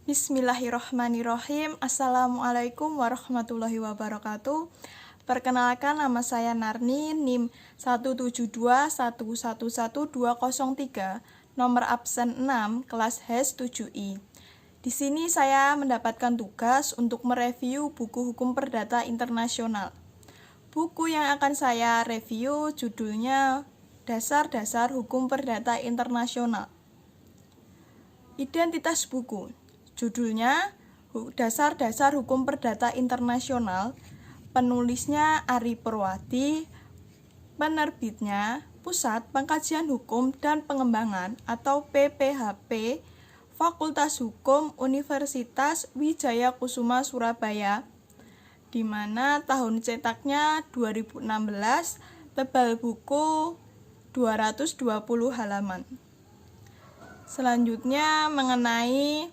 Bismillahirrahmanirrahim. Assalamualaikum warahmatullahi wabarakatuh. Perkenalkan, nama saya Narni, NIM 172111203, nomor absen 6, kelas HES 7I. Di sini saya mendapatkan tugas untuk mereview buku hukum perdata internasional. Buku yang akan saya review judulnya Dasar-Dasar Hukum Perdata Internasional. Identitas buku. Judulnya Dasar-Dasar Hukum Perdata Internasional. Penulisnya Ari Purwadi. Penerbitnya Pusat Pengkajian Hukum dan Pengembangan atau PPHP, Fakultas Hukum Universitas Wijaya Kusuma Surabaya, di mana tahun cetaknya 2016, tebal buku 220 halaman. Selanjutnya mengenai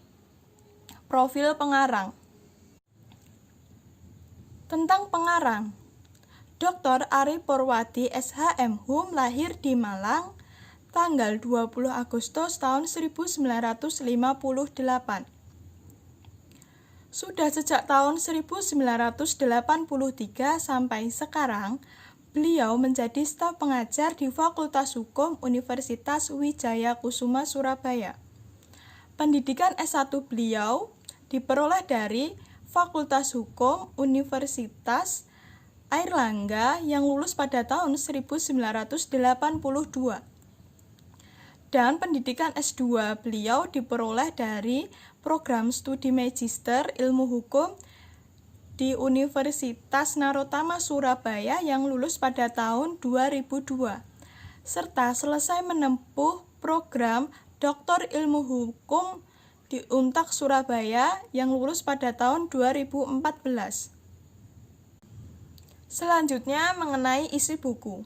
profil pengarang. Tentang pengarang, Dr. Ari Purwadi SHM Hum lahir di Malang tanggal 20 Agustus tahun 1958. Sudah sejak tahun 1983 sampai sekarang, beliau menjadi staf pengajar di Fakultas Hukum Universitas Wijaya Kusuma Surabaya. Pendidikan S1 beliau diperoleh dari Fakultas Hukum Universitas Airlangga yang lulus pada tahun 1982. Dan pendidikan S2 beliau diperoleh dari program studi Magister Ilmu Hukum di Universitas Narotama Surabaya yang lulus pada tahun 2002, serta selesai menempuh program Doktor Ilmu Hukum di Untak Surabaya yang lulus pada tahun 2014. Selanjutnya mengenai isi buku.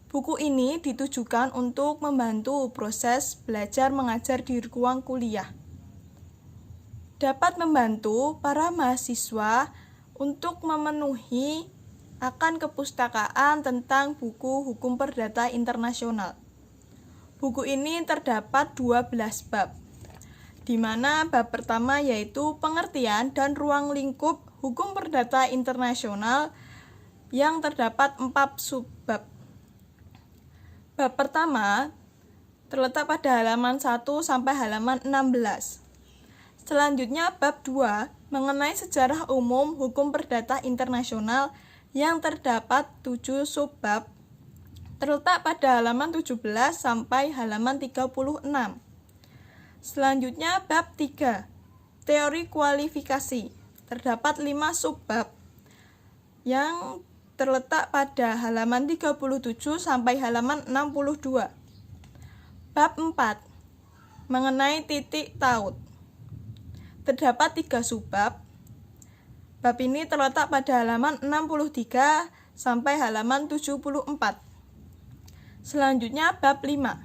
Buku ini ditujukan untuk membantu proses belajar mengajar di ruang kuliah. Dapat membantu para mahasiswa untuk memenuhi akan kepustakaan tentang buku hukum perdata internasional. Buku ini terdapat 12 bab, di mana bab pertama yaitu pengertian dan ruang lingkup hukum perdata internasional yang terdapat 4 subbab. Bab pertama terletak pada halaman 1 sampai halaman 16. Selanjutnya bab 2 mengenai sejarah umum hukum perdata internasional yang terdapat 7 subbab, terletak pada halaman 17 sampai halaman 36. Selanjutnya bab 3, teori kualifikasi, terdapat 5 subbab yang terletak pada halaman 37 sampai halaman 62. Bab 4, mengenai titik taut, terdapat 3 subbab. Bab ini terletak pada halaman 63 sampai halaman 74. Selanjutnya bab 5,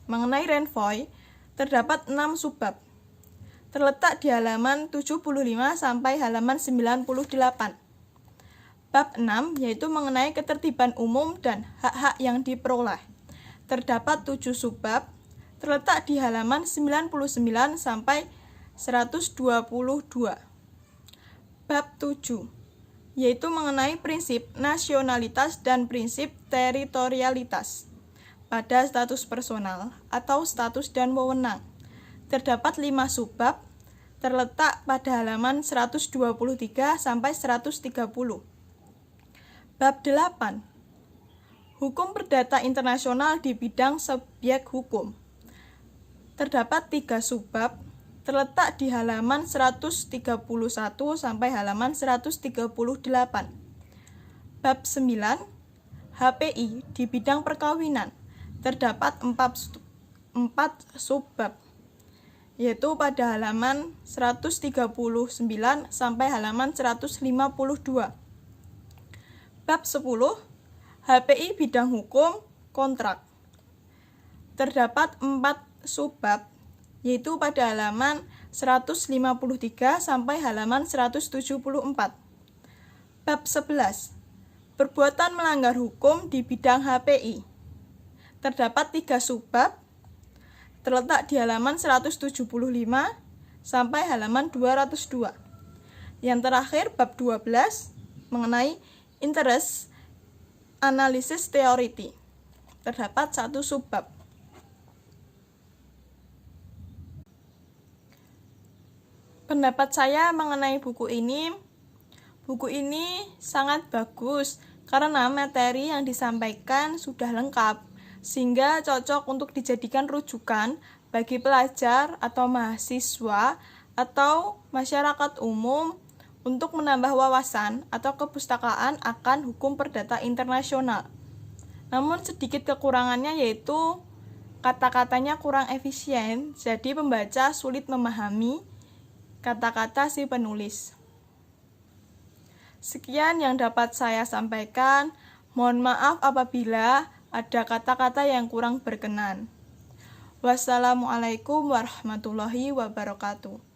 mengenai renvoi, terdapat 6 subbab. Terletak di halaman 75 sampai halaman 98. Bab 6 yaitu mengenai ketertiban umum dan hak-hak yang diperoleh. Terdapat 7 subbab. Terletak di halaman 99 sampai 122. Bab 7 yaitu mengenai prinsip nasionalitas dan prinsip teritorialitas pada status personal atau status dan wewenang. Terdapat 5 subbab, terletak pada halaman 123 sampai 130. Bab 8, hukum perdata internasional di bidang subjek hukum. Terdapat 3 subbab, terletak di halaman 131 sampai halaman 138. Bab 9, HPI di bidang perkawinan. Terdapat 4 subbab, yaitu pada halaman 139 sampai halaman 152. Bab 10, HPI bidang hukum kontrak. Terdapat 4 subbab, yaitu pada halaman 153 sampai halaman 174. Bab 11, perbuatan melanggar hukum di bidang HPI. Terdapat 3 subbab, terletak di halaman 175 sampai halaman 202. Yang terakhir bab 12 mengenai interest analysis theory. Terdapat satu subbab. Pendapat saya mengenai buku ini sangat bagus karena materi yang disampaikan sudah lengkap, sehingga cocok untuk dijadikan rujukan bagi pelajar atau mahasiswa atau masyarakat umum untuk menambah wawasan atau kepustakaan akan hukum perdata internasional. Namun sedikit kekurangannya yaitu kata-katanya kurang efisien, jadi pembaca sulit memahami kata-kata si penulis. Sekian yang dapat saya sampaikan. Mohon maaf apabila ada kata-kata yang kurang berkenan. Wassalamualaikum warahmatullahi wabarakatuh.